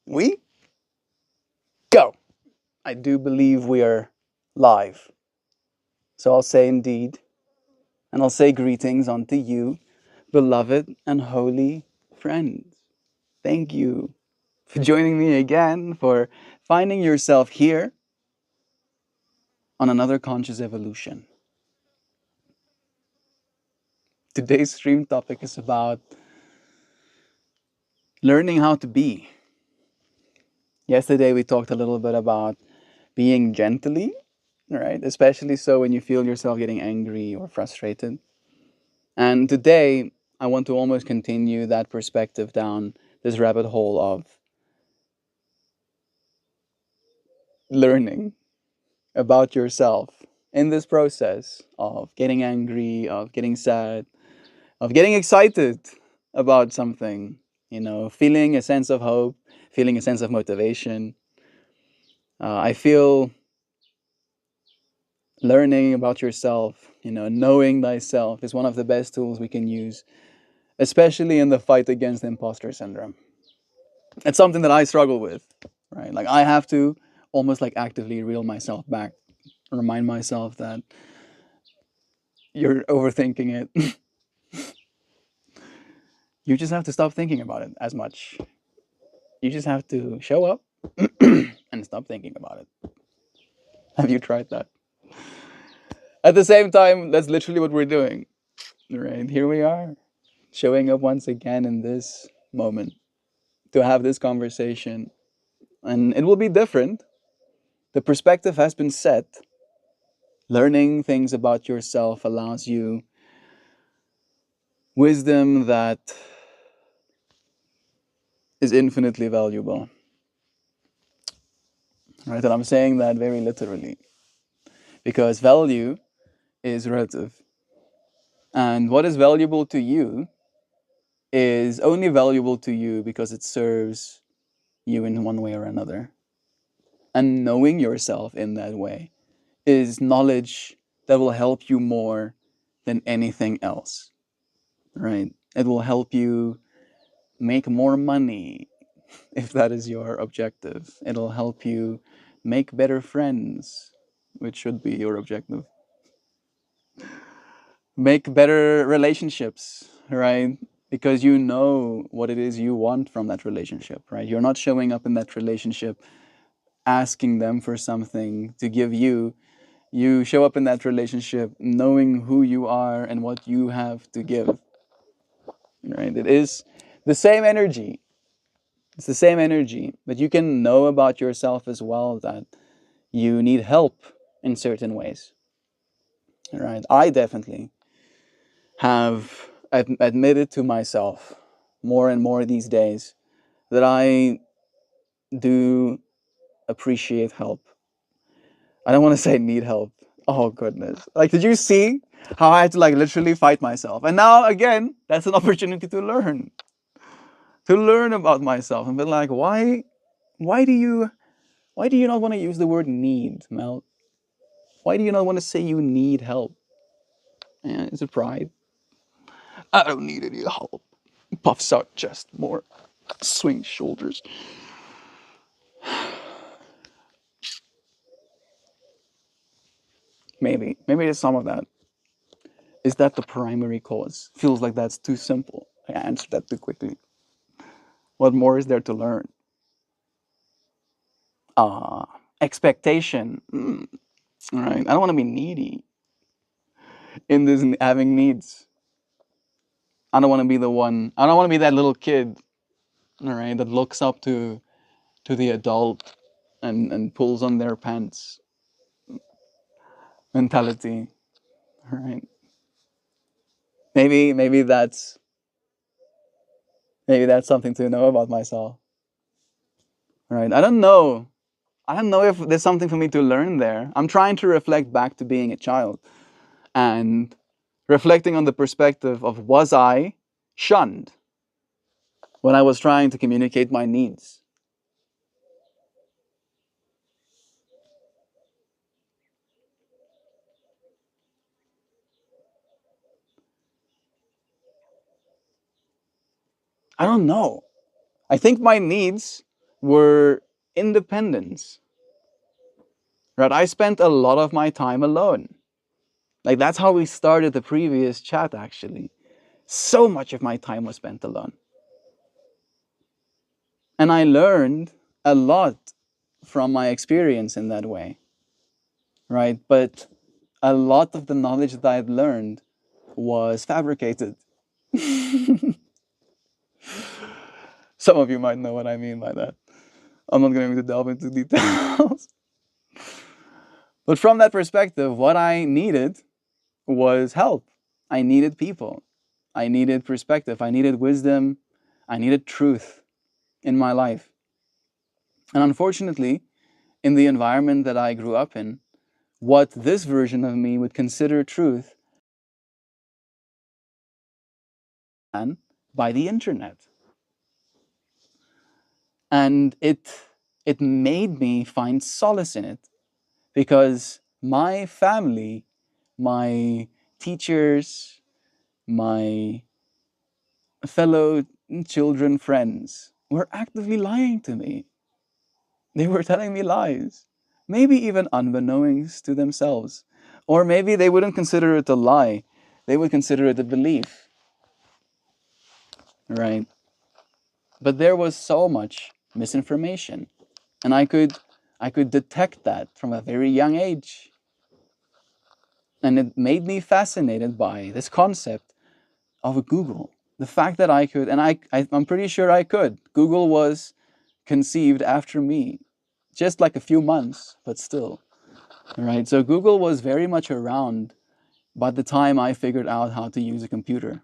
We go. I do believe we are live. So I'll say indeed, and I'll say greetings unto you, beloved and holy friends. Thank you for joining me again, for finding yourself here on another conscious evolution. Today's stream topic is about learning how to be. Yesterday we talked a little bit about being gently, right? Especially so when you feel yourself getting angry or frustrated. And today, I want to almost continue that perspective down this rabbit hole of learning about yourself in this process of getting angry, of getting sad, of getting excited about something, feeling a sense of hope, feeling a sense of motivation. I feel learning about yourself, knowing thyself is one of the best tools we can use, especially in the fight against imposter syndrome. It's something that I struggle with, right? Like I have to almost like actively reel myself back, remind myself that you're overthinking it. You just have to stop thinking about it as much. You just have to show up and stop thinking about it. Have you tried that? At the same time, that's literally what we're doing, right? Here we are, showing up once again in this moment to have this conversation. And it will be different. The perspective has been set. Learning things about yourself allows you wisdom that is infinitely valuable. Right? And I'm saying that very literally because value is relative. And what is valuable to you is only valuable to you because it serves you in one way or another. And knowing yourself in that way is knowledge that will help you more than anything else. Right? It will help you make more money if that is your objective. It'll help you make better friends, which should be your objective. Make better relationships, right? Because you know what it is you want from that relationship, right? You're not showing up in that relationship asking them for something to give you. You show up in that relationship knowing who you are and what you have to give, right? It is the same energy. It's the same energy, but you can know about yourself as well that you need help in certain ways, right? I definitely have admitted to myself more and more these days that I do appreciate help. I don't want to say need help. Oh goodness. Like, did you see how I had to like literally fight myself? And now again, that's an opportunity to learn. To learn about myself and be like, why do you why do you not want to use the word need, Mel? Why do you not want to say you need help? Yeah, is it pride? I don't need any help. Puffs out chest more. Swing shoulders. Maybe it's some of that. Is that the primary cause? Feels like that's too simple. I answered that too quickly. What more is there to learn? Expectation. All right. I don't want to be needy in this having needs. I don't want to be the one. I don't want to be that little kid, all right, that looks up to the adult and pulls on their pants mentality. All right. Maybe that's something to know about myself. All right. I don't know if there's something for me to learn there. I'm trying to reflect back to being a child and reflecting on the perspective of was I shunned when I was trying to communicate my needs? I don't know. I think my needs were independence. Right? I spent a lot of my time alone. Like that's how we started the previous chat actually. So much of my time was spent alone. And I learned a lot from my experience in that way. Right? But a lot of the knowledge that I'd learned was fabricated. Some of you might know what I mean by that. I'm not going to delve into details. But from that perspective, what I needed was help. I needed people. I needed perspective. I needed wisdom. I needed truth in my life. And unfortunately, in the environment that I grew up in, what this version of me would consider truth and by the internet. And it made me find solace in it because my family, my teachers, my fellow children friends were actively lying to me. They were telling me lies, maybe even unbeknownst to themselves. Or maybe they wouldn't consider it a lie, they would consider it a belief, right? But there was so much misinformation, and I could detect that from a very young age. And it made me fascinated by this concept of Google. The fact that I could, and I'm pretty sure I could. Google was conceived after me, just like a few months, but still. Right? So Google was very much around by the time I figured out how to use a computer.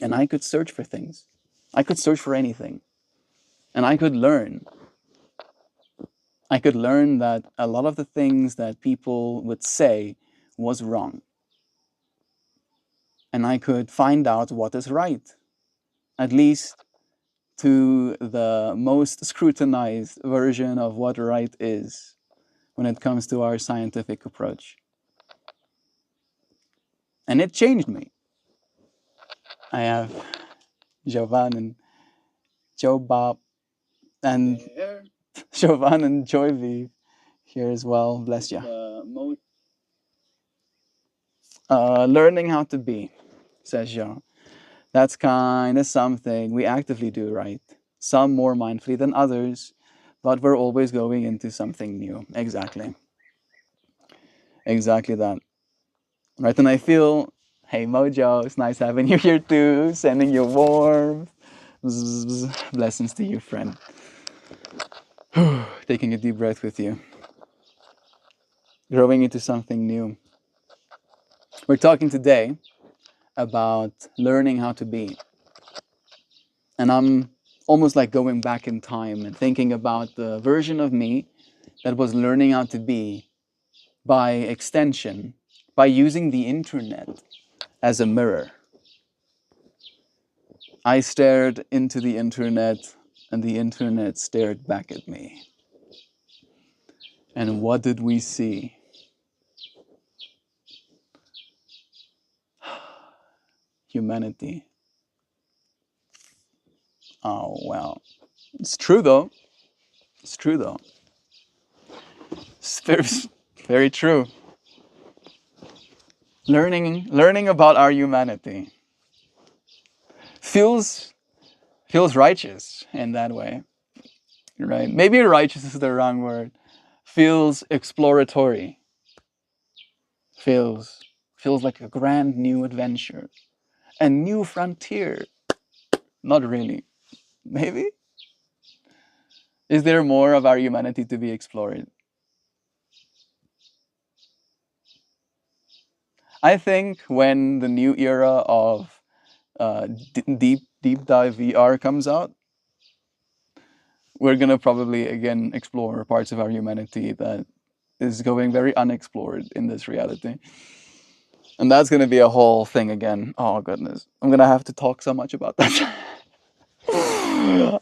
And I could search for things. I could search for anything. And I could learn. I could learn that a lot of the things that people would say was wrong. And I could find out what is right, at least to the most scrutinized version of what right is when it comes to our scientific approach. And it changed me. I have Jovan and Joe Bob and Jovan and Joyvi here as well. Bless you. Learning how to be, says Jean. That's kind of something we actively do, right? Some more mindfully than others, but we're always going into something new. Exactly. Exactly that. Right? And I feel, hey Mojo, it's nice having you here too, sending you warmth. Blessings to you, friend. Taking a deep breath with you. Growing into something new. We're talking today about learning how to be. And I'm almost like going back in time and thinking about the version of me that was learning how to be by extension, by using the internet as a mirror. I stared into the internet and the internet stared back at me. And what did we see? Humanity. Oh, well. It's true though. It's true though. It's very, very true. Learning about our humanity feels righteous in that way, right? Maybe righteous is the wrong word. Feels exploratory. Feels like a grand new adventure, a new frontier. Not really. Maybe. Is there more of our humanity to be explored? I think when the new era of deep dive VR comes out, we're gonna probably again explore parts of our humanity that is going very unexplored in this reality. And that's gonna be a whole thing again. Oh goodness. I'm gonna have to talk so much about that.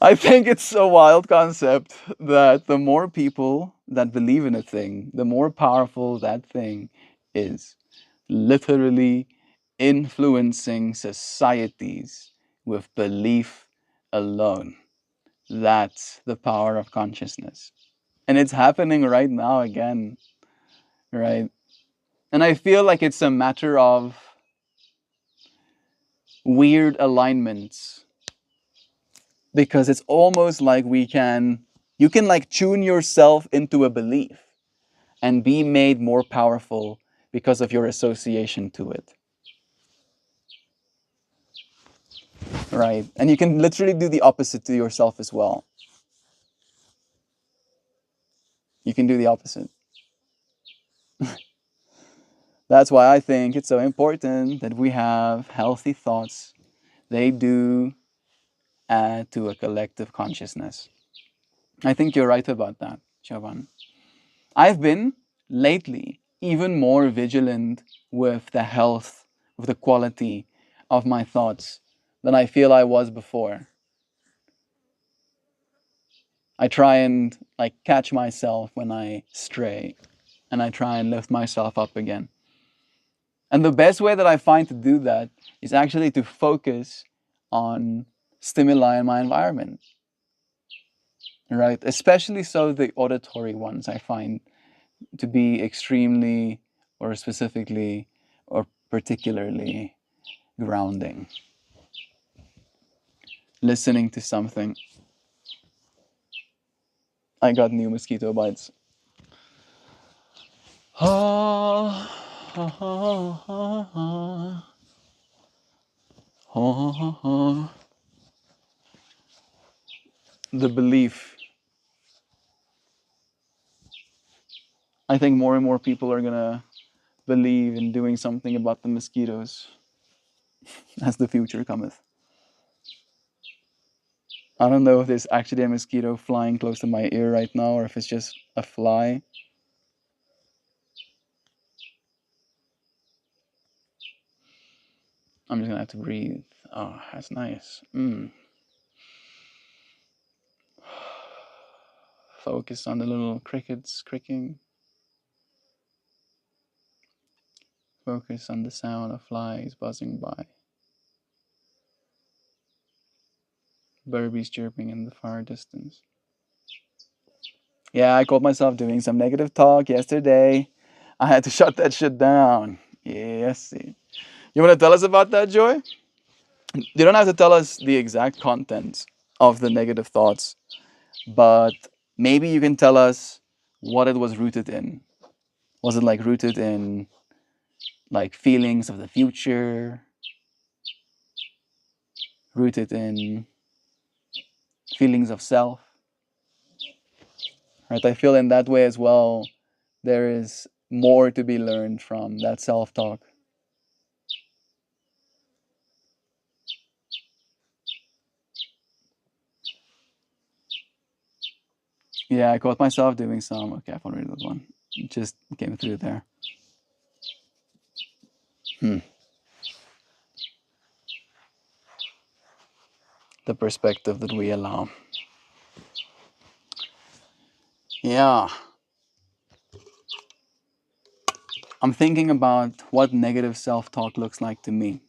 I think it's a wild concept that the more people that believe in a thing, the more powerful that thing is. Literally influencing societies with belief alone. That's the power of consciousness. And it's happening right now again, right? And I feel like it's a matter of weird alignments, because it's almost like you can like tune yourself into a belief and be made more powerful because of your association to it, right? And you can literally do the opposite to yourself as well. You can do the opposite. That's why I think it's so important that we have healthy thoughts. They do add to a collective consciousness. I think you're right about that, Chavan. I've been lately even more vigilant with the health, with the quality of my thoughts than I feel I was before. I try and like catch myself when I stray, and I try and lift myself up again. And the best way that I find to do that is actually to focus on stimuli in my environment, right? Especially so the auditory ones I find to be extremely or specifically or particularly grounding. Listening to something. I got new mosquito bites. The belief. I think more and more people are gonna believe in doing something about the mosquitoes as the future cometh. I don't know if there's actually a mosquito flying close to my ear right now or if it's just a fly. I'm just gonna have to breathe. Oh, that's nice. Focus on the little crickets cricking. Focus on the sound of flies buzzing by. Birdies chirping in the far distance. Yeah, I caught myself doing some negative talk yesterday. I had to shut that shit down. Yes. You want to tell us about that, Joy? You don't have to tell us the exact contents of the negative thoughts, but maybe you can tell us what it was rooted in. Was it like rooted in like feelings of the future, rooted in feelings of self, right? I feel in that way as well, there is more to be learned from that self talk. Yeah, I caught myself doing some. Okay, I found read that one. It just came through there. The perspective that we allow. Yeah. I'm thinking about what negative self talk looks like to me.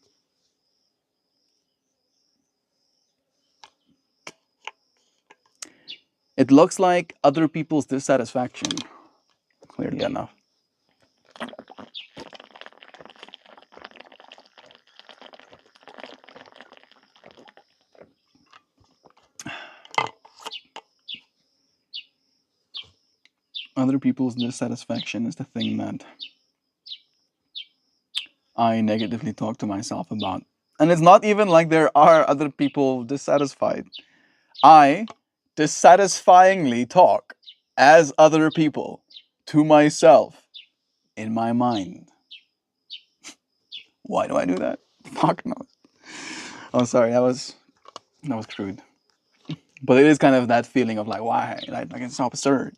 It looks like other people's dissatisfaction, clearly enough. Other people's dissatisfaction is the thing that I negatively talk to myself about. And it's not even like there are other people dissatisfied. I dissatisfyingly talk as other people to myself in my mind. Why do I do that? Fuck no. Oh, sorry, that was crude. But it is kind of that feeling of like, why? Like it's so absurd.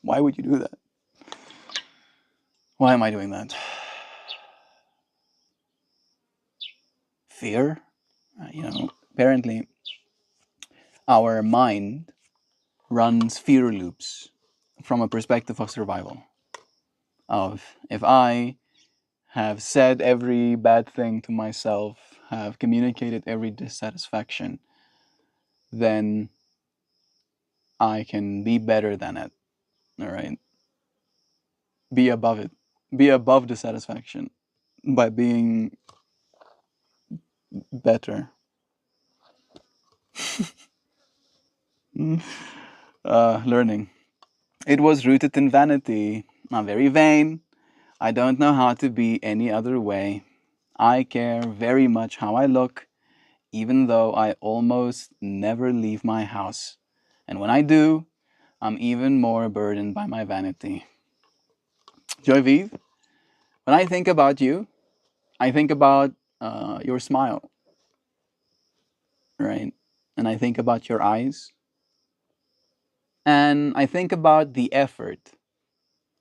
Why would you do that? Why am I doing that? Fear? Apparently our mind runs fear loops from a perspective of survival. Of if I have said every bad thing to myself, have communicated every dissatisfaction, then I can be better than it. All right. Be above it. Be above dissatisfaction by being better. Learning. It was rooted in vanity. I'm very vain. I don't know how to be any other way. I care very much how I look, even though I almost never leave my house. And when I do, I'm even more burdened by my vanity. Joy Vive, when I think about you, I think about your smile, right? And I think about your eyes. And I think about the effort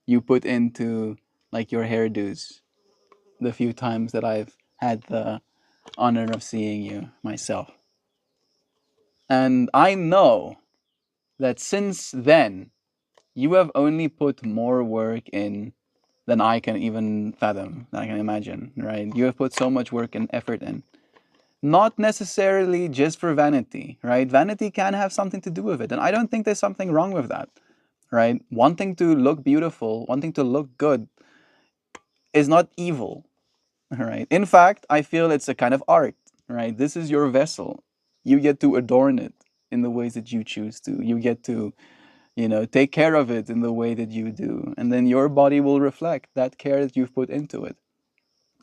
you put into like your hairdos the few times that I've had the honor of seeing you myself. And I know that since then, you have only put more work in than I can even fathom, than I can imagine, right? You have put so much work and effort in. Not necessarily just for vanity, right? Vanity can have something to do with it. And I don't think there's something wrong with that, right? Wanting to look beautiful, wanting to look good is not evil, right? In fact, I feel it's a kind of art, right? This is your vessel. You get to adorn it in the ways that you choose to. You get to, take care of it in the way that you do. And then your body will reflect that care that you've put into it.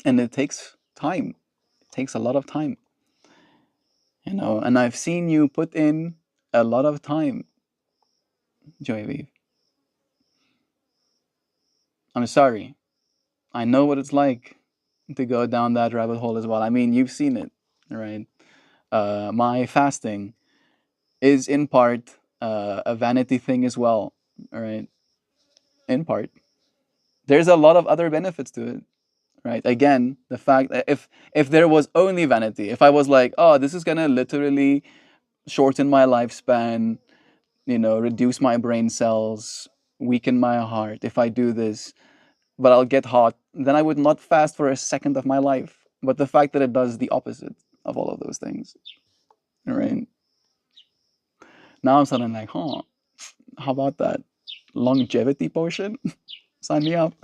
And it takes time. It takes a lot of time, and I've seen you put in a lot of time, Joyvi. I'm sorry. I know what it's like to go down that rabbit hole as well. I mean, you've seen it, right? My fasting is in part a vanity thing as well, right? In part. There's a lot of other benefits to it, right? Again, the fact that if there was only vanity, if I was like, oh, this is gonna literally shorten my lifespan, reduce my brain cells, weaken my heart if I do this, but I'll get hot, then I would not fast for a second of my life. But the fact that it does the opposite of all of those things, right? Now I'm suddenly like, huh, how about that longevity potion? Sign me up.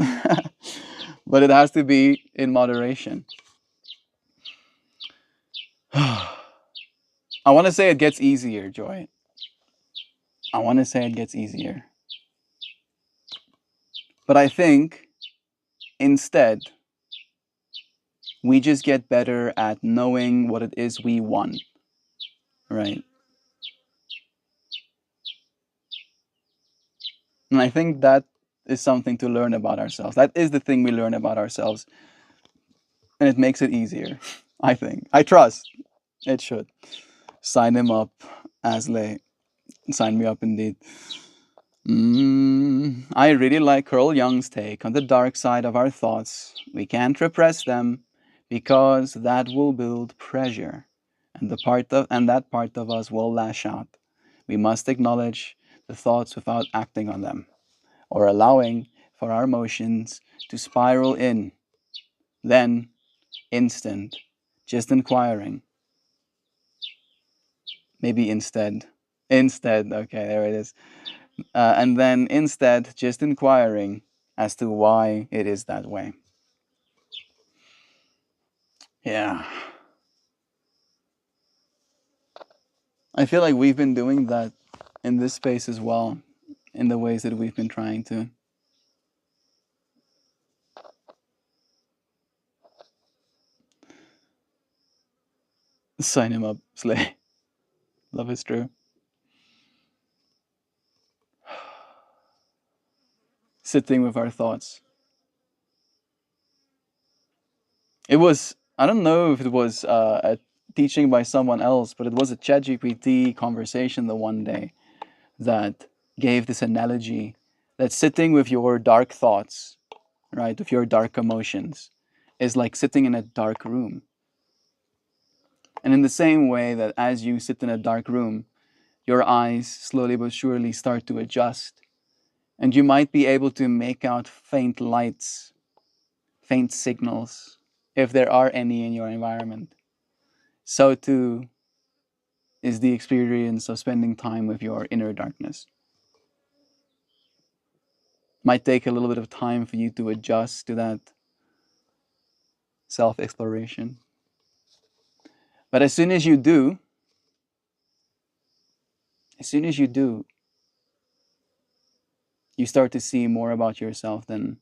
But it has to be in moderation. I want to say it gets easier, Joy. I want to say it gets easier. But I think instead, we just get better at knowing what it is we want, right? And I think that is something to learn about ourselves. That is the thing we learn about ourselves. And it makes it easier, I think. I trust it should. Sign him up, Asley. Sign me up indeed. I really like Carl Jung's take on the dark side of our thoughts. We can't repress them because that will build pressure, and that part of us will lash out. We must acknowledge the thoughts without acting on them or allowing for our emotions to spiral in. Then, instant, just inquiring. Maybe instead. Instead, okay, there it is. And then instead, just inquiring as to why it is that way. Yeah. I feel like we've been doing that in this space as well, in the ways that we've been trying to. Sign him up, Slay. Love is true. Sitting with our thoughts. It was, I don't know if it was a teaching by someone else, but it was a ChatGPT conversation the one day that gave this analogy that sitting with your dark thoughts, right, with your dark emotions, is like sitting in a dark room. And in the same way that as you sit in a dark room, your eyes slowly but surely start to adjust, and you might be able to make out faint lights, faint signals, if there are any in your environment. So too is the experience of spending time with your inner darkness. Might take a little bit of time for you to adjust to that self exploration. But as soon as you do, you start to see more about yourself than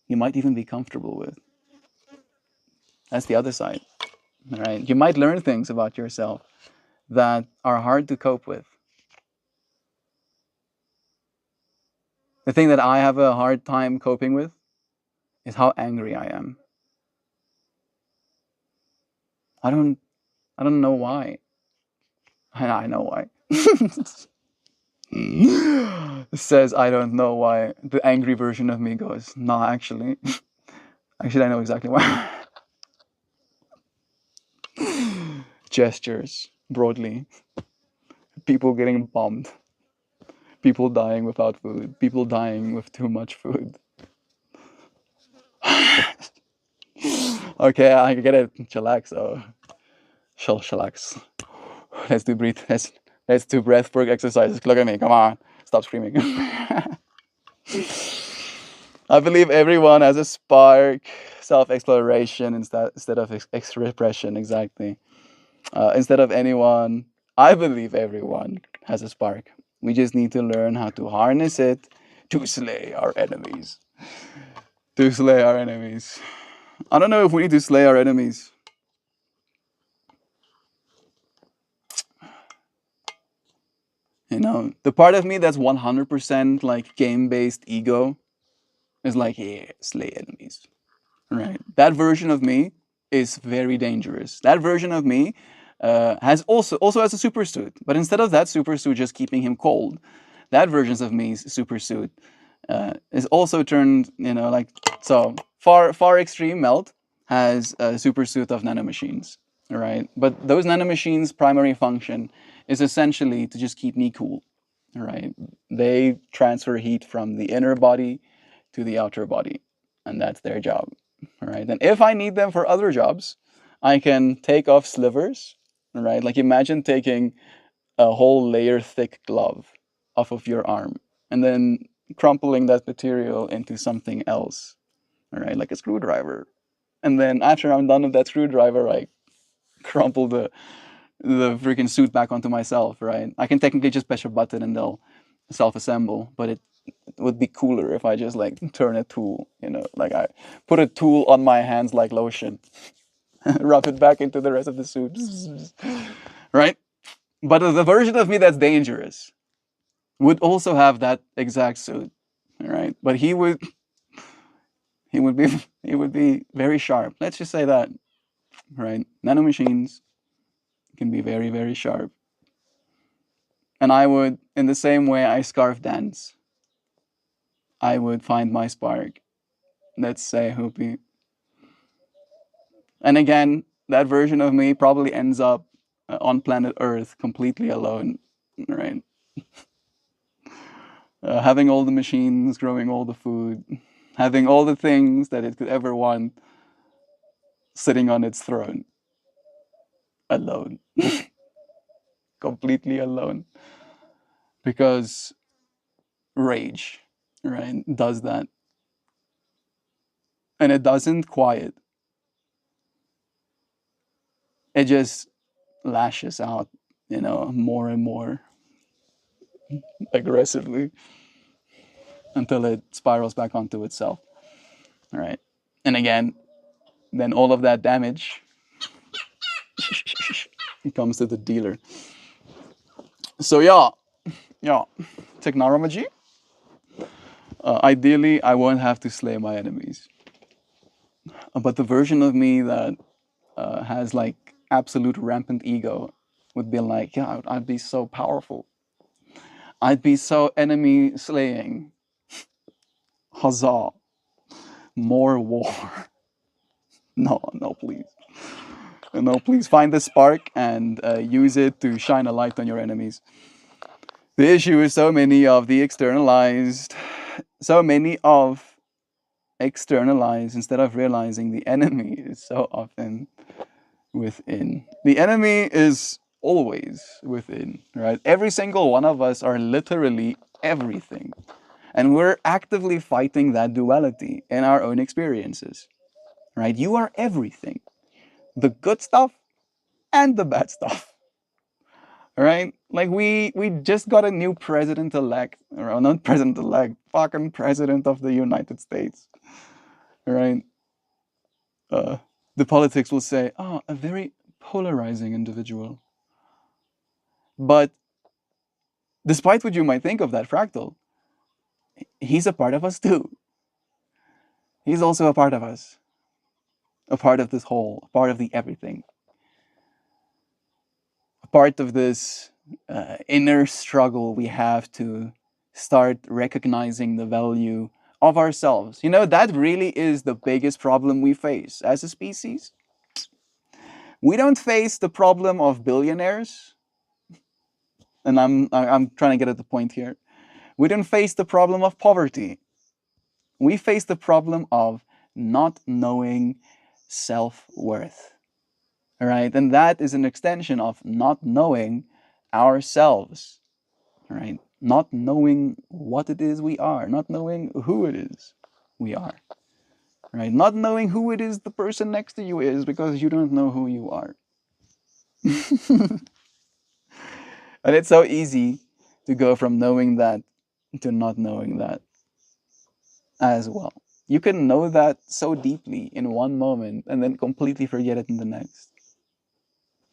you might even be comfortable with. That's the other side, right? You might learn things about yourself that are hard to cope with. The thing that I have a hard time coping with is how angry I am. I don't I don't know why. I know why. Says I don't know why. The angry version of me goes, nah, actually. Actually, I know exactly why. Gestures, broadly. People getting bombed. People dying without food. People dying with too much food. Okay, I get it. Chillax. Oh, chillax. Let's do breathe. Let's do breath work exercises. Look at me. Come on. Stop screaming. I believe everyone has a spark, self-exploration instead of expression. Exactly. Instead of anyone, I believe everyone has a spark. We just need to learn how to harness it to slay our enemies. To slay our enemies. I don't know if we need to slay our enemies. You know, the part of me that's 100% like game-based ego is like, yeah, slay enemies. Right. That version of me is very dangerous. That version of me has also has a super suit, but instead of that super suit just keeping him cold, that version of me's super suit is also turned, you know, like so far extreme melt has a super suit of nanomachines. Right. But those nanomachines' primary function is essentially to just keep me cool. Right. They transfer heat from the inner body to the outer body, and that's their job. Right. And if I need them for other jobs, I can take off slivers. Right. Like imagine taking a whole layer thick glove off of your arm and then crumpling that material into something else. All right, like a screwdriver. And then after I'm done with that screwdriver, I crumple the freaking suit back onto myself, right? I can technically just push a button and they'll self-assemble, but it would be cooler if I just like turn a tool, you know, like I put a tool on my hands like lotion, rub it back into the rest of the suit, right? But the version of me that's dangerous would also have that exact suit, right? But he would be he would be very sharp. Let's just say that, right? Nanomachines can be very, very sharp. And I would, in the same way I scarf dance, I would find my spark. Let's say Hoopy. And again, that version of me probably ends up on planet Earth completely alone, right? Having all the machines, growing all the food, having all the things that it could ever want, sitting on its throne, alone, completely alone. Because rage, right, does that. And it doesn't quiet, it just lashes out, you know, more and more aggressively until it spirals back onto itself, right? And again, then all of that damage comes to the dealer. So yeah, technology. Ideally, I won't have to slay my enemies, but the version of me that has like absolute rampant ego would be like, yeah, I'd be so powerful. I'd be so enemy slaying. Huzzah! More war. No, no, please. No, please find the spark and use it to shine a light on your enemies. The issue is so many of externalized instead of realizing the enemy is so often within. The enemy is always within, right? Every single one of us are literally everything. And we're actively fighting that duality in our own experiences, right? You are everything, the good stuff and the bad stuff, right? Like we just got a new president elect, or not president elect, fucking president of the United States, right? Uh, the politics will say, oh, a very polarizing individual. But despite what you might think of that fractal, he's a part of us too. He's also a part of us, a part of this whole, a part of the everything, a part of this inner struggle we have to start recognizing the value of ourselves. You know, that really is the biggest problem we face as a species. We don't face the problem of billionaires, and I'm trying to get at the point here. We don't face the problem of poverty. We face the problem of not knowing self-worth. All right, and that is an extension of not knowing ourselves. All right, not knowing what it is we are, not knowing who it is we are. Right, not knowing who it is the person next to you is because you don't know who you are. And it's so easy to go from knowing that to not knowing that as well. You can know that so deeply in one moment and then completely forget it in the next.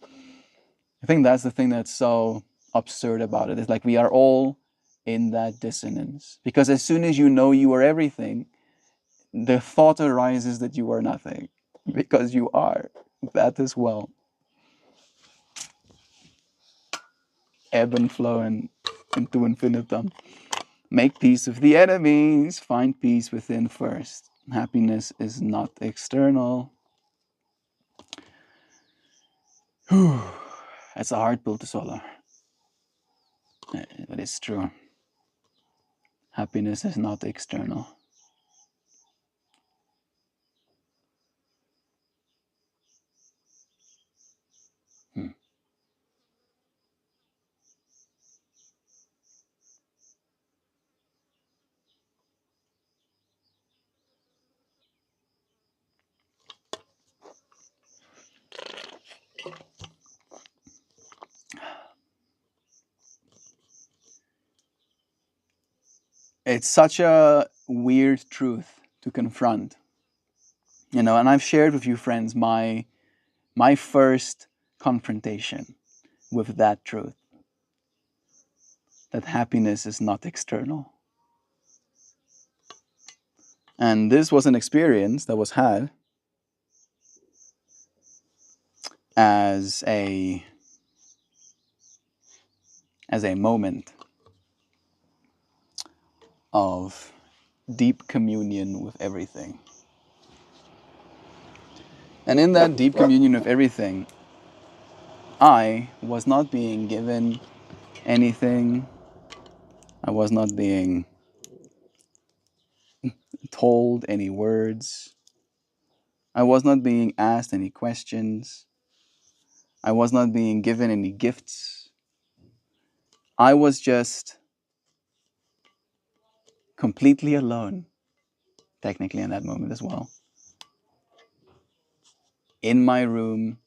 I think that's the thing that's so absurd about it. It's like we are all in that dissonance. Because as soon as you know you are everything, the thought arises that you are nothing. Because you are that as well. Ebb and flow and into infinitum. Make peace with the enemies. Find peace within first. Happiness is not external. Whew. That's a hard pill to swallow. But it's true. Happiness is not external. Hmm. It's such a weird truth to confront, you know. And I've shared with you, friends, my first confrontation with that truth, that happiness is not external. And this was an experience that was had as a moment of deep communion with everything. And in that deep communion with everything, I was not being given anything. I was not being told any words. I was not being asked any questions. I was not being given any gifts. I was just completely alone, technically, in that moment as well. In my room,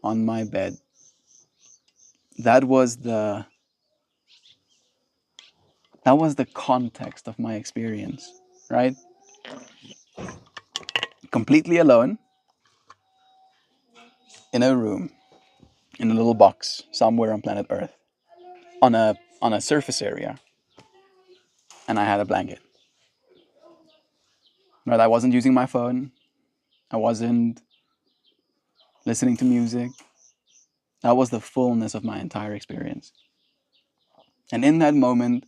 on my bed. That was the context of my experience, right? Completely alone in a room, in a little box somewhere on planet Earth, on a surface area, and I had a blanket. Right? I wasn't using my phone. I wasn't listening to music. That was the fullness of my entire experience. And in that moment,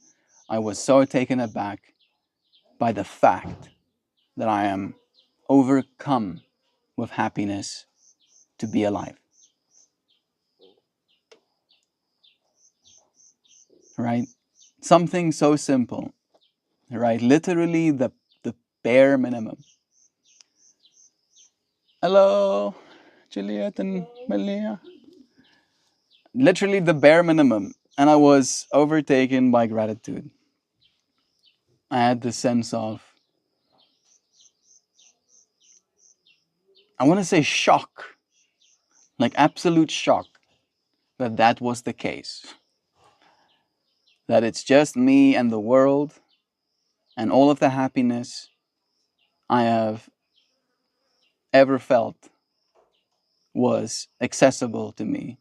I was so taken aback by the fact that I am overcome with happiness to be alive. Right? Something so simple, right? Literally the bare minimum. Hello, Juliet and Malia. Literally the bare minimum. And I was overtaken by gratitude. I had the sense of, I want to say shock, like absolute shock that that was the case. That it's just me and the world, and all of the happiness I have ever felt was accessible to me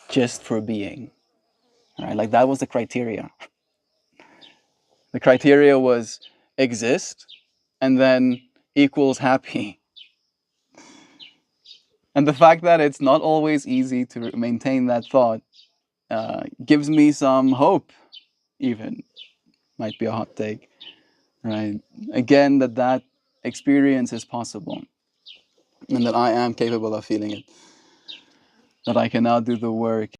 just for being. Right? Like that was the criteria. The criteria was exist and then equals happy. And the fact that it's not always easy to maintain that thought gives me some hope, even. Might be a hot take, right? Again, that experience is possible and that I am capable of feeling it, that I can now do the work.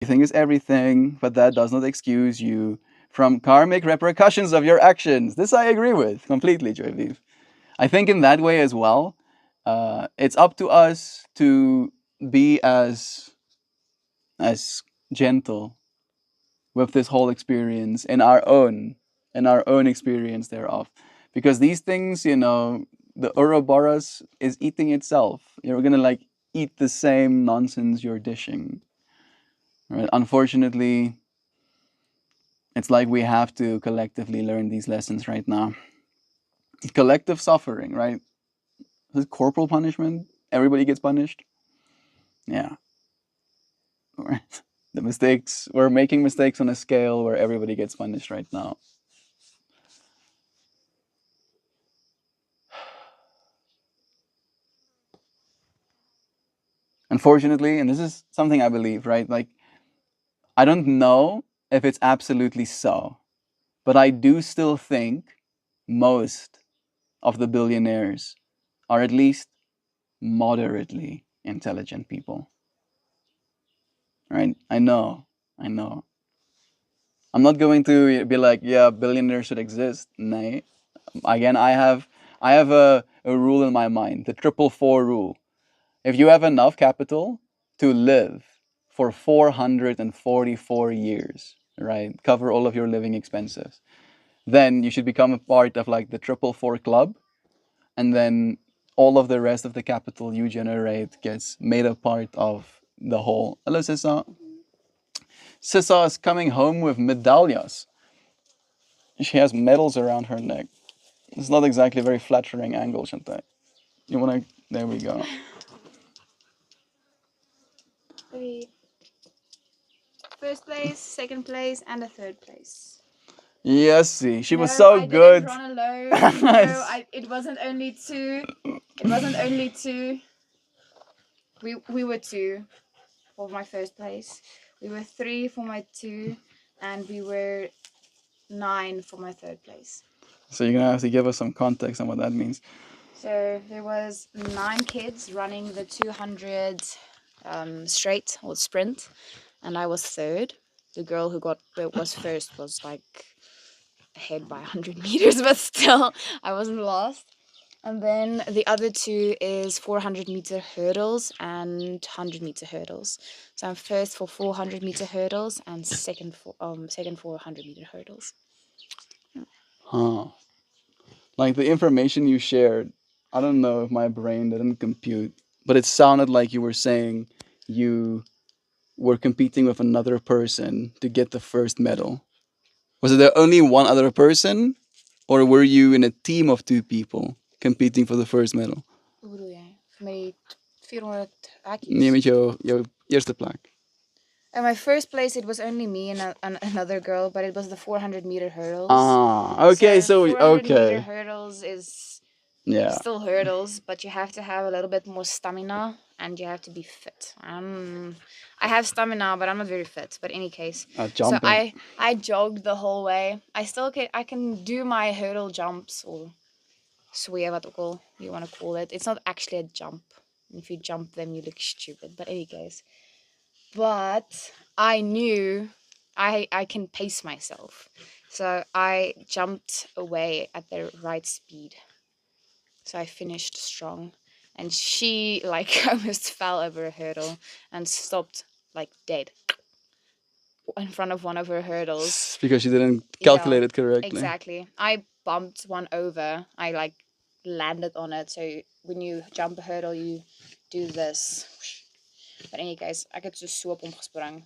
Everything is everything, but that does not excuse you from karmic repercussions of your actions. This I agree with completely, Joyviv. I think in that way as well, it's up to us to be as gentle with this whole experience in our own experience thereof, because these things, the Ouroboros is eating itself. You're gonna like eat the same nonsense you're dishing. Right? Unfortunately, it's like we have to collectively learn these lessons right now. Collective suffering, right? Is it corporal punishment? Everybody gets punished. Yeah. Right. The mistakes, we're making mistakes on a scale where everybody gets punished right now. Unfortunately, and this is something I believe, right? Like, I don't know if it's absolutely so, but I do still think most of the billionaires are at least moderately intelligent people, right? I know. I'm not going to be like, yeah, billionaires should exist. Nay. Again, I have a rule in my mind, the 444 rule. If you have enough capital to live for 444 years, right, cover all of your living expenses, then you should become a part of like the 444 club, and then all of the rest of the capital you generate gets made a part of the whole. Hello, Sissa. Sissa is coming home with medallions. She has medals around her neck. It's not exactly a very flattering angle, Shante. You wanna? There we go. First place, second place, and a third place. Yes, see, she was No, so I good. didn't run alone. No, it wasn't only two. It wasn't only two. We were two for my first place. We were three for my two, and we were 9 for my third place. So you're gonna have to give us some context on what that means. So there was 9 kids running the 200 straight or sprint, and I was third. The girl who was first was like ahead by 100 meters, but still I wasn't lost. And then the other 2 is 400-meter hurdles and 100-meter hurdles. So I'm first for 400-meter hurdles and second for 100-meter hurdles. Huh. Like the information you shared, I don't know if my brain didn't compute, but it sounded like you were saying you were competing with another person to get the first medal. Was there only one other person, or were you in a team of 2 people competing for the first medal? Hoe bedoel jij? Met 400 Nee, haakjes? met jouw eerste plek. In my first place, it was only me and another girl, but it was the 400-meter hurdles. Ah, okay, so 400-meter okay. hurdles is Yeah. still hurdles, but you have to have a little bit more stamina and you have to be fit. I have stamina, but I'm not very fit. But in any case, so I jogged the whole way. I can do my hurdle jumps or swear what you want to call it. It's not actually a jump. If you jump them, you look stupid. But in any case, but I knew I can pace myself, so I jumped away at the right speed. So I finished strong. And she like almost fell over a hurdle and stopped like dead in front of one of her hurdles. Because you didn't Yeah, calculate it correctly. exactly. I bumped one over. I like landed on it. So when you jump a hurdle, you do this. But in any case, ek het so op hom gespring.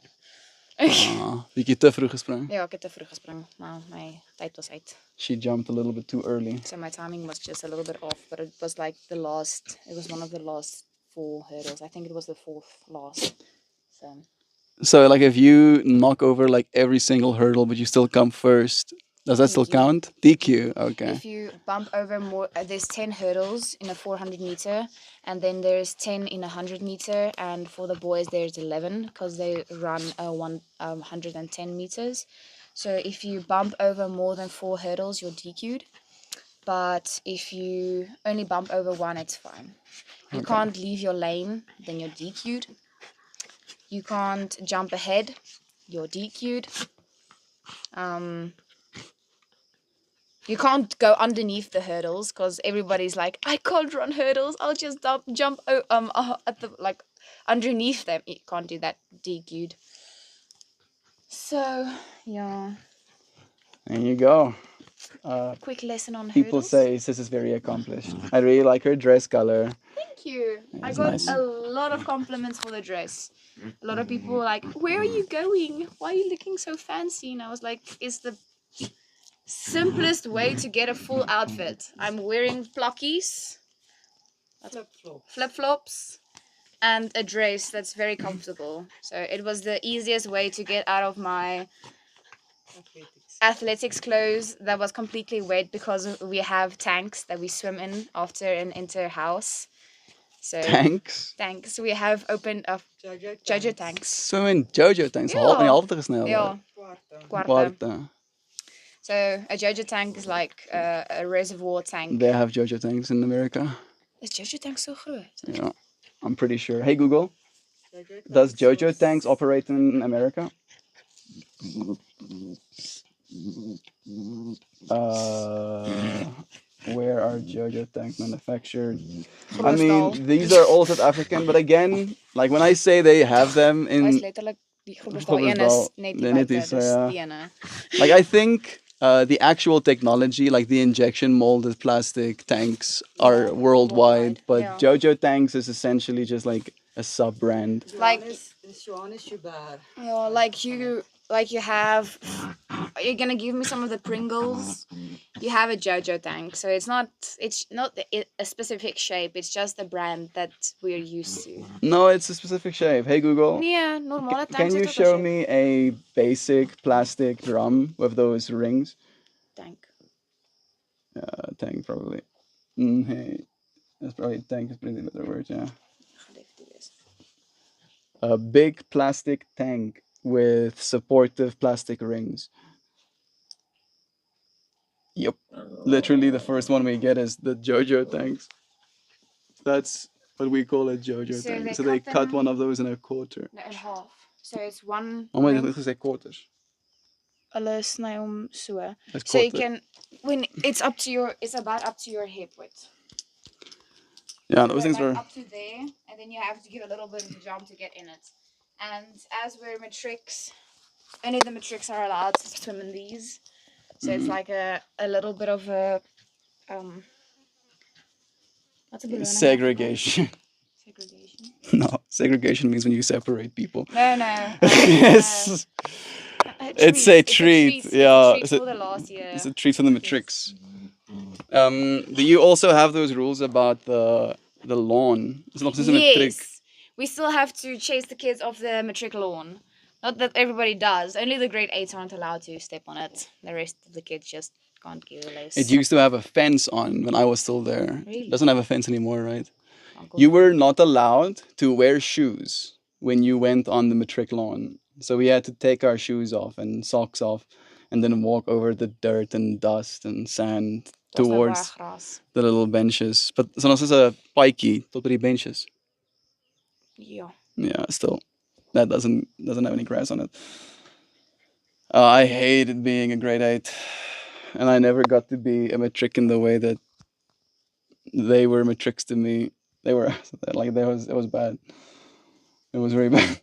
Bietjie te vroeg gespring. Ja, ek het te vroeg gespring, maar my tyd was uit. She jumped a little bit too early. So my timing was just a little bit off, but it was like it was one of the last 4 hurdles. I think it was the 4th last. So like if you knock over like every single hurdle but you still come first, does that still DQ. count? DQ, okay. If you bump over more, there's 10 hurdles in a 400 meter, and then there's 10 in a 100 meter, and for the boys there's 11 because they run 110 meters. So if you bump over more than 4 hurdles, you're DQ'd. But if you only bump over one, it's fine. You can't leave your lane, then you're DQ'd. You can't jump ahead, you're DQ'd. You can't go underneath the hurdles because everybody's like, I can't run hurdles. I'll just jump at the like underneath them. You can't do that. DQ'd. So yeah. There you go. Quick lesson on People hurdles. say Sis is very accomplished. I really like her dress color. Thank you. I It's got nice. a lot of compliments for the dress. A lot of people were like, where are you going? Why are you looking so fancy? And I was like, it's the simplest way to get a full outfit. I'm wearing flockies, flip-flops, and a dress that's very comfortable. So it was the easiest way to get out of my athletics clothes that was completely wet because we have tanks that we swim in after an inter-house. So Tanks? tanks. We have opened up Jojo tanks. Swim in Jojo tanks. Ja. In halve gesneld. Ja, kwarte. Kwarte. So a Jojo tank is like a reservoir tank. They have Jojo tanks in America. Is Jojo tank so groot? Yeah, I'm pretty sure. Hey Google, does Jojo tanks operate in America? Where are Jojo tanks manufactured? I mean, these are all South African, but again, like when I say they have them in Hy's letterlik die Groblersdal een is net die net buite, is, dis ja. die ene. like I think the actual technology, like the injection molded plastic tanks, are worldwide, but yeah. Jojo tanks is essentially just like a sub brand. Like yeah, like you have. You're gonna give me some of the Pringles. You have a Jojo tank, so it's not a specific shape. It's just the brand that we're used to. No, it's a specific shape. Hey Google, Nee, normale tanks. can you het ook 'n show shape. me a basic plastic drum with those rings? Tank? Tank probably. Hey, that's probably tank is pretty better word. Yeah. A big plastic tank with supportive plastic rings. Yep. Literally the first one we get is the Jojo tanks. That's what we call a Jojo So tank. they So they cut cut them- one of those in a quarter. No, in half. So it's one. Oh my ring. god, this is a quarters. Hulle sny hom so. That's So you quarter. can it's about up to your hip width. Yeah, those So things like were. up to there, and then you have to give a little bit of a jump to get in it. And as we're matrics, only the matrics are allowed to swim in these. So it's like a little bit of a what's a beloning in Segregation. Afrikaans? Segregation. No, segregation means when you separate people. No. Yes. It's a treat. Yeah, It's a treat for the last year. it's a treat for the matrix. Do you also have those rules about the lawn? Is nog steeds 'n matriek? Yes. We still have to chase the kids off the matric lawn. Not that everybody does. Only the grade 8s aren't allowed to step on it. The rest of the kids just can't give a lace. It used to have a fence on when I was still there. Really? It doesn't have a fence anymore, right? Uncle. You were not allowed to wear shoes when you went on the matric lawn. So we had to take our shoes off and socks off and then walk over the dirt and dust and sand Daar's nou baie towards gras. the little benches. But so ons is a paadjie tot by die benches. Ja. Yeah, still. That doesn't have any grass on it. I hated being a grade 8. And I never got to be a matric in the way that They were matrix to me. They were like it was bad. It was very bad.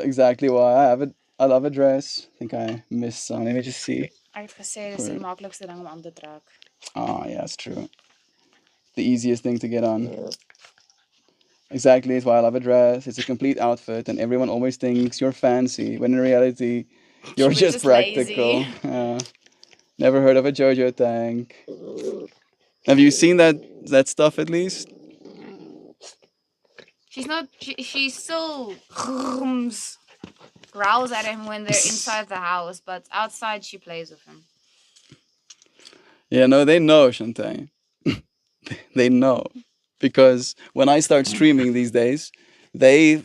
Exactly why I have it. I love a dress. I think I missed some. Let me just see. Ek het gesê dis die For maklikste ding om aan te trek. yeah, it's true. The easiest thing to get on. Exactly, it's why I love a dress. It's a complete outfit, and everyone always thinks you're fancy, when in reality, you're We're just just lazy. practical. Never heard of a JoJo tank. Have you seen that stuff at least? She's not. She still growls at him when they're inside the house, but outside she plays with him. Yeah, no, they know, Shantae. They know. Because when I start streaming these days, they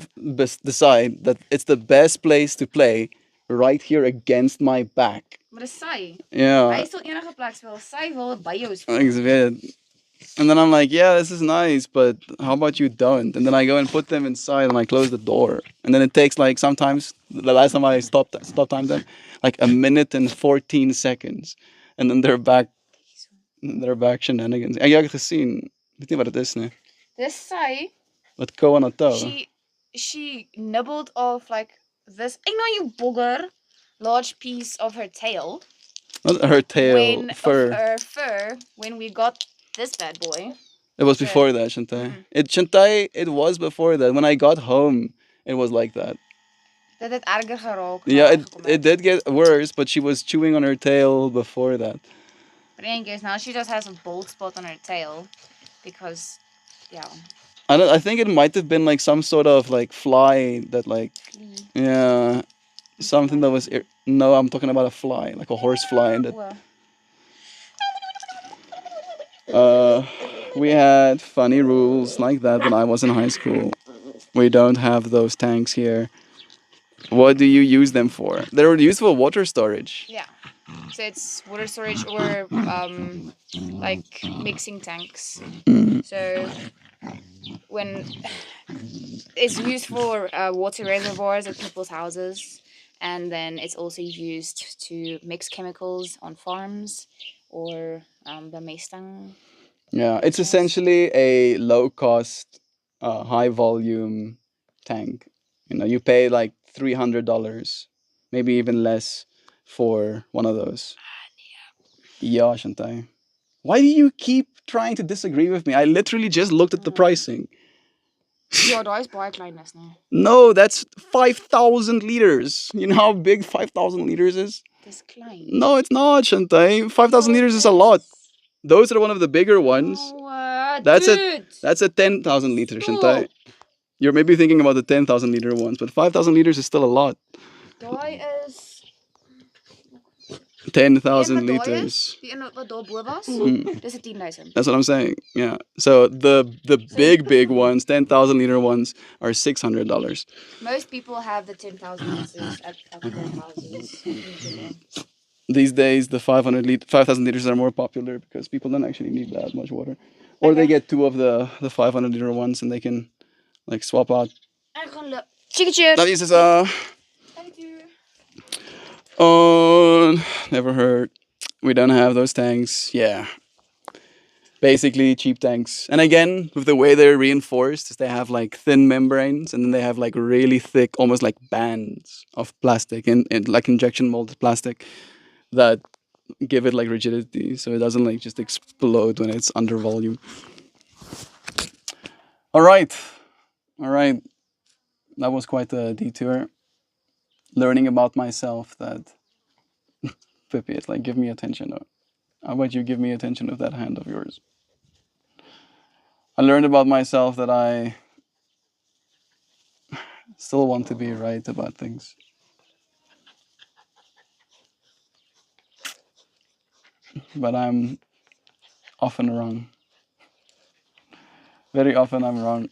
decide that it's the best place to play right here against my back. Maar dis sy. Yeah. Hy sal enige plek speel. Sy wil by jou speel. It's weird. And then I'm like, yeah, this is nice, but how about you don't? And then I go and put them inside and I close the door. And then it takes like sometimes, the last time I stop time them, like a minute and 14 seconds. And then they're back shenanigans. En jy het gesien, weet nie wat dit is nie. Dis sy. Wat kou aan haar tou. She nibbled off like this. I know you bugger. Large piece of her tail. Not her tail, fur. Of her fur when we got this bad boy. It was before that, Shantae. It was before that. When I got home, it was like that. Dit het erger geraak. Yeah, it did get worse, but she was chewing on her tail before that. But in any case, now she just has a bald spot on her tail because, yeah. I think it might have been like some sort of like fly that like, yeah, something that was. No, I'm talking about a fly, like a horse fly. We had funny rules like that when I was in high school. We don't have those tanks here. What do you use them for? They're used for water storage. Yeah. So it's water storage or like mixing tanks. So when it's used for water reservoirs at people's houses, and then it's also used to mix chemicals on farms or the Mustang. Yeah, it's essentially a low cost, high volume tank. You know, you pay like $300, maybe even less, for one of those. Yeah, Shantai. Why do you keep trying to disagree with me? I literally just looked at the pricing. Ja, daai is baie klein nee. No, that's 5,000 liters. You know how big 5,000 liters is? Dis klein. No, it's not, Shantai. 5,000 liters is a lot. Those are one of the bigger ones. That's a 10,000 liter, Shantai. You're maybe thinking about the 10,000 liter ones, but 5,000 liters is still a lot. Daai is 10,000 liters. Die een wat daarbo was, dis 'n 10,000. That's what I'm saying. Yeah. So the big ones, 10,000 liter ones, are $600. Most people have the 10,000 liters at their houses. These days, the 5,000 liters are more popular because people don't actually need that much water, or they get two of the 500 liter ones and they can like swap out. Ek gaan loop. Cheers. That is oh, never heard. We don't have those tanks. Yeah. Basically cheap tanks. And again, with the way they're reinforced, is they have like thin membranes and then they have like really thick, almost like bands of plastic and like injection molded plastic that give it like rigidity so it doesn't like just explode when it's under volume. All right. That was quite a detour. Learning about myself that Pippi, it's like, give me attention. How about you give me attention with that hand of yours? I learned about myself that I still want to be right about things. But I'm often wrong. Very often I'm wrong.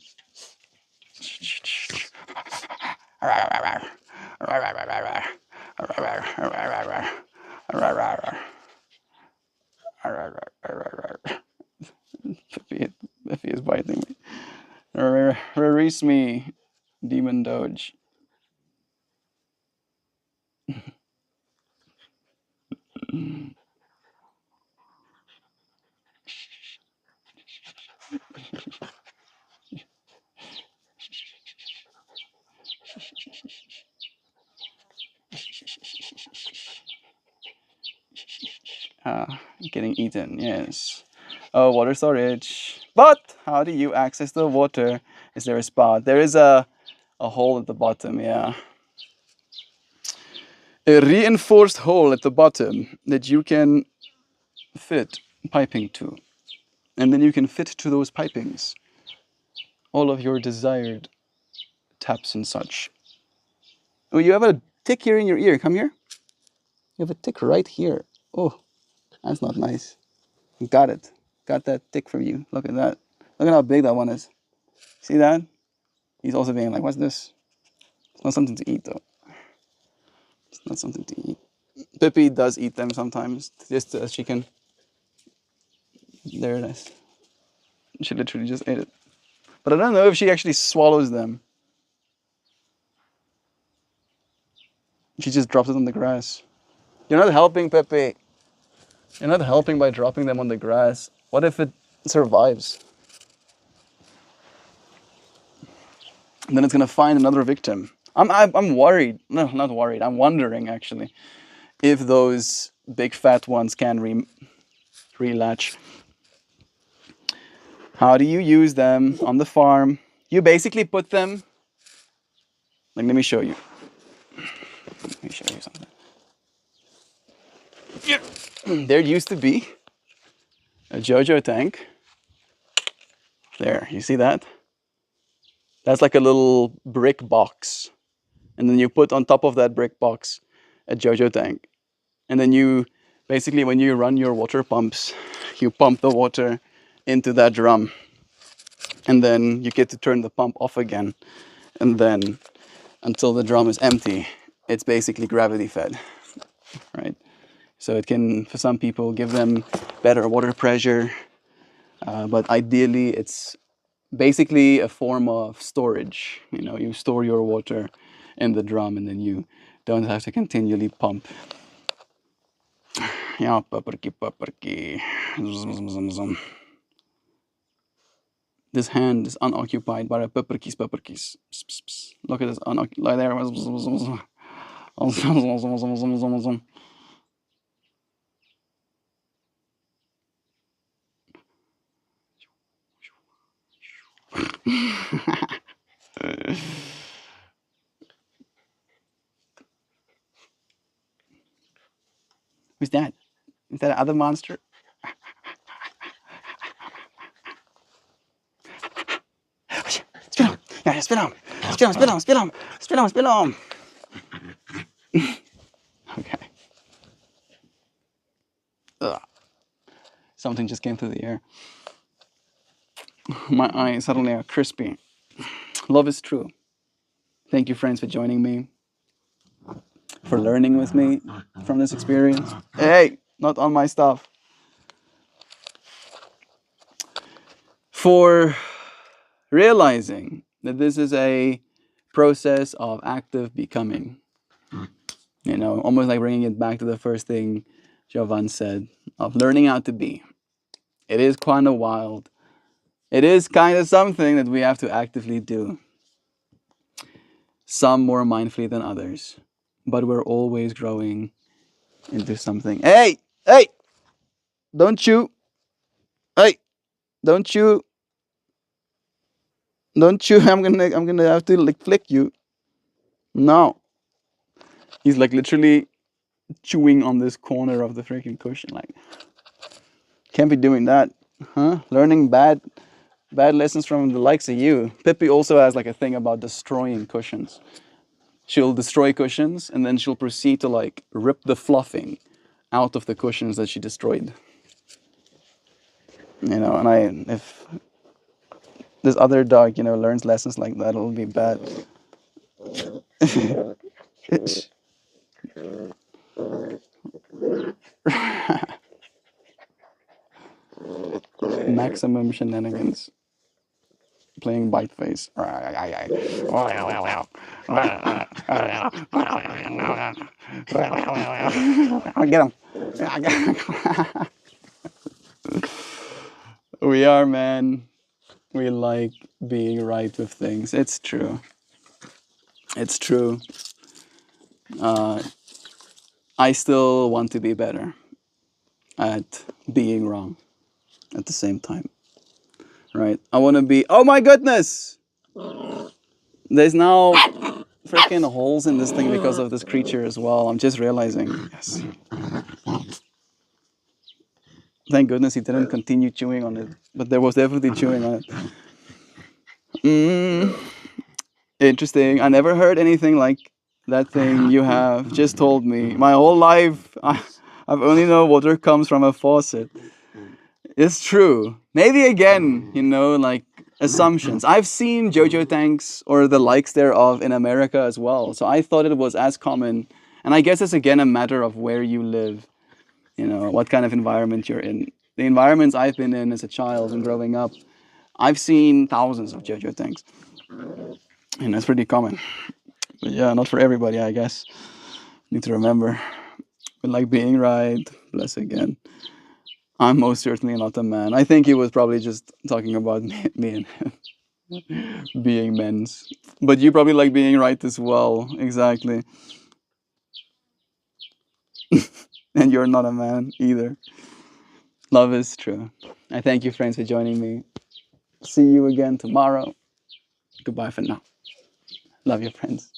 If he is biting me. Release me, Demon Doge. Getting eaten, yes. Oh, water storage. But how do you access the water? Is there a spot? There is a hole at the bottom, yeah. A reinforced hole at the bottom that you can fit piping to. And then you can fit to those pipings all of your desired taps and such. Oh, you have a tick here in your ear. Come here. You have a tick right here. Oh, that's not nice. Got it. Got that tick from you. Look at that. Look at how big that one is. See that? He's also being like, what's this? It's not something to eat, though. It's not something to eat. Pippi does eat them sometimes, just as she can. There it is. She literally just ate it. But I don't know if she actually swallows them. She just drops it on the grass. You're not helping, Pippi. You're not helping by dropping them on the grass. What if it survives? And then it's gonna find another victim. I'm worried. No, not worried. I'm wondering actually if those big fat ones can relatch. How do you use them on the farm? You basically put them. Like, let me show you. Let me show you something. There used to be a JoJo tank. There, you see that? That's like a little brick box. And then you put on top of that brick box a JoJo tank. And then you, basically when you run your water pumps, you pump the water into that drum. And then you get to turn the pump off again. And then until the drum is empty, it's basically gravity fed, right? So it can, for some people, give them better water pressure. But ideally, it's basically a form of storage. You know, you store your water in the drum and then you don't have to continually pump. Yeah, papriki. This hand is unoccupied by a paprikis. Look at this, like there. Who's that? Is that other monster? Spin on. Yeah, spin on. Spin on. Okay. Ugh. Something just came through the air. My eyes suddenly are crispy. Love is true. Thank you, friends, for joining me, for learning with me from this experience. Hey, not on my stuff. For realizing that this is a process of active becoming. You know, almost like bringing it back to the first thing Jovan said, of learning how to be. It is kind of wild. It is kind of something that we have to actively do. Some more mindfully than others. But we're always growing into something. Hey! Don't you! Hey! Don't you! I'm gonna have to like flick you. No. He's like literally chewing on this corner of the freaking cushion. Like, can't be doing that, huh? Learning bad lessons from the likes of you. Pippi also has like a thing about destroying cushions. She'll destroy cushions and then she'll proceed to like rip the fluffing out of the cushions that she destroyed. You know, and if this other dog, you know, learns lessons like that, it'll be bad. Maximum shenanigans. Playing bite face. Get him. We are, man. We like being right with things. It's true. It's true. Uh, I still want to be better at being wrong at the same time, right? I want to be. Oh my goodness! There's now freaking holes in this thing because of this creature as well. I'm just realizing. Yes. Thank goodness he didn't continue chewing on it, but there was definitely chewing on it. Mm, interesting. I never heard anything like that thing you have just told me. My whole life, I've only known water comes from a faucet. It's true. Maybe again, like assumptions. I've seen JoJo tanks or the likes thereof in America as well. So I thought it was as common. And I guess it's again a matter of where you live, what kind of environment you're in. The environments I've been in as a child and growing up, I've seen thousands of JoJo tanks. And that's pretty common. But yeah, not for everybody, I guess. Need to remember. But like being right, bless again. I'm most certainly not a man. I think he was probably just talking about me and him being men's. But you probably like being right as well. Exactly. And you're not a man either. Love is true. I thank you, friends, for joining me. See you again tomorrow. Goodbye for now. Love you, friends.